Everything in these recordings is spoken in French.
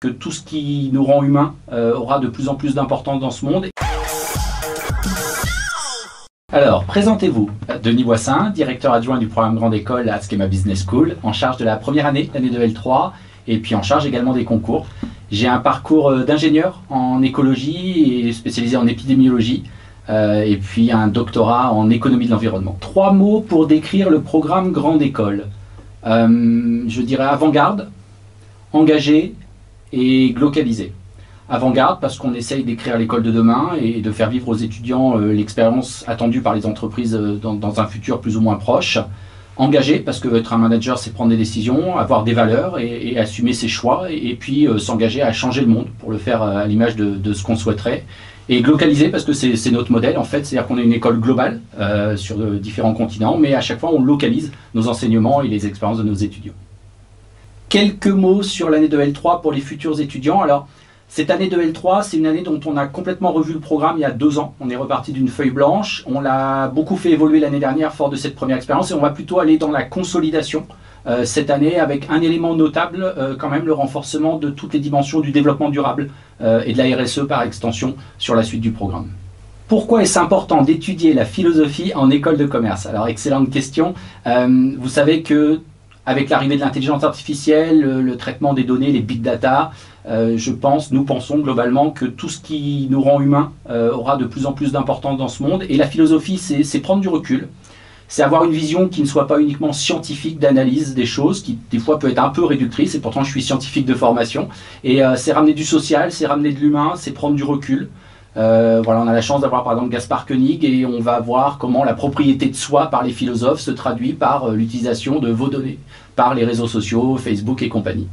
que tout ce qui nous rend humains aura de plus en plus d'importance dans ce monde. Alors, présentez-vous. Denis Boissin, directeur adjoint du programme Grande École à Askema Business School, en charge de la première année, l'année de L3, et puis en charge également des concours. J'ai un parcours d'ingénieur en écologie et spécialisé en épidémiologie, et puis un doctorat en économie de l'environnement. 3 mots pour décrire le programme Grande École. Je dirais avant-garde, engagé et localisé. Avant-garde parce qu'on essaye d'écrire l'école de demain et de faire vivre aux étudiants l'expérience attendue par les entreprises dans un futur plus ou moins proche. Engagé parce que être un manager, c'est prendre des décisions, avoir des valeurs et assumer ses choix, et puis s'engager à changer le monde pour le faire à l'image de ce qu'on souhaiterait. Et localisé parce que c'est notre modèle en fait, c'est-à-dire qu'on est une école globale sur différents continents, mais à chaque fois on localise nos enseignements et les expériences de nos étudiants. Quelques mots sur l'année de L3 pour les futurs étudiants. Alors, cette année de L3, c'est une année dont on a complètement revu le programme il y a 2 ans. On est reparti d'une feuille blanche. On l'a beaucoup fait évoluer l'année dernière, fort de cette première expérience, et on va plutôt aller dans la consolidation cette année, avec un élément notable, quand même, le renforcement de toutes les dimensions du développement durable et de la RSE par extension sur la suite du programme. Pourquoi est-ce important d'étudier la philosophie en école de commerce? Alors, excellente question. Vous savez que avec l'arrivée de l'intelligence artificielle, le traitement des données, les big data, nous pensons globalement que tout ce qui nous rend humains aura de plus en plus d'importance dans ce monde. Et la philosophie, c'est prendre du recul. C'est avoir une vision qui ne soit pas uniquement scientifique d'analyse des choses, qui des fois peut être un peu réductrice, et pourtant je suis scientifique de formation. Et c'est ramener du social, c'est ramener de l'humain, c'est prendre du recul. Voilà, on a la chance d'avoir par exemple Gaspard Koenig, et on va voir comment la propriété de soi par les philosophes se traduit par l'utilisation de vos données, par les réseaux sociaux, Facebook et compagnie.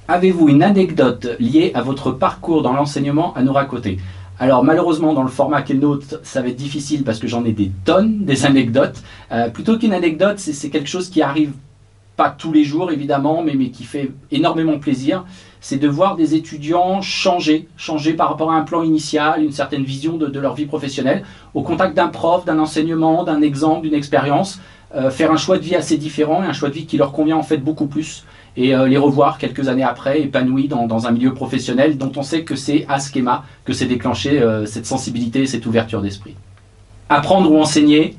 Avez-vous une anecdote liée à votre parcours dans l'enseignement à nous raconter? Alors malheureusement dans le format qu'est le nôtre, ça va être difficile parce que j'en ai des tonnes, des anecdotes. Plutôt qu'une anecdote, c'est quelque chose qui arrive pas tous les jours évidemment, mais qui fait énormément plaisir. C'est de voir des étudiants changer par rapport à un plan initial, une certaine vision de leur vie professionnelle, au contact d'un prof, d'un enseignement, d'un exemple, d'une expérience, faire un choix de vie assez différent et un choix de vie qui leur convient en fait beaucoup plus, et les revoir quelques années après épanouis dans un milieu professionnel dont on sait que c'est à Askema que s'est déclenchée cette sensibilité et cette ouverture d'esprit. Apprendre ou enseigner,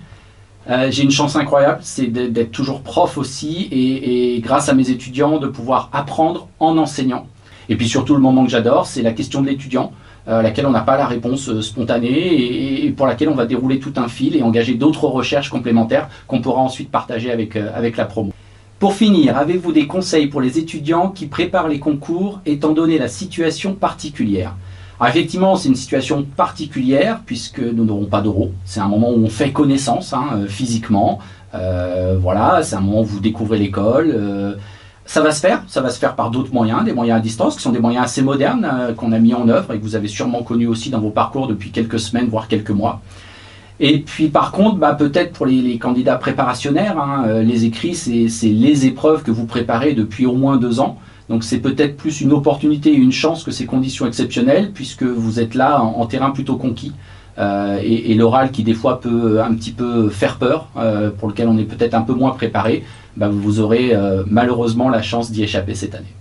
j'ai une chance incroyable, c'est d'être toujours prof aussi, et grâce à mes étudiants de pouvoir apprendre en enseignant. Et puis surtout le moment que j'adore, c'est la question de l'étudiant, à laquelle on n'a pas la réponse spontanée, et pour laquelle on va dérouler tout un fil et engager d'autres recherches complémentaires qu'on pourra ensuite partager avec la promo. Pour finir, avez-vous des conseils pour les étudiants qui préparent les concours étant donné la situation particulière? Alors effectivement, c'est une situation particulière puisque nous n'aurons pas d'euros. C'est un moment où on fait connaissance physiquement. Voilà, c'est un moment où vous découvrez l'école. Ça va se faire par d'autres moyens, des moyens à distance, qui sont des moyens assez modernes qu'on a mis en œuvre et que vous avez sûrement connus aussi dans vos parcours depuis quelques semaines, voire quelques mois. Et puis par contre, peut-être pour les candidats préparationnaires, les écrits, c'est les épreuves que vous préparez depuis au moins 2 ans. Donc c'est peut-être plus une opportunité et une chance que ces conditions exceptionnelles, puisque vous êtes là en terrain plutôt conquis. Et l'oral qui des fois peut un petit peu faire peur, pour lequel on est peut-être un peu moins préparé, vous aurez malheureusement la chance d'y échapper cette année.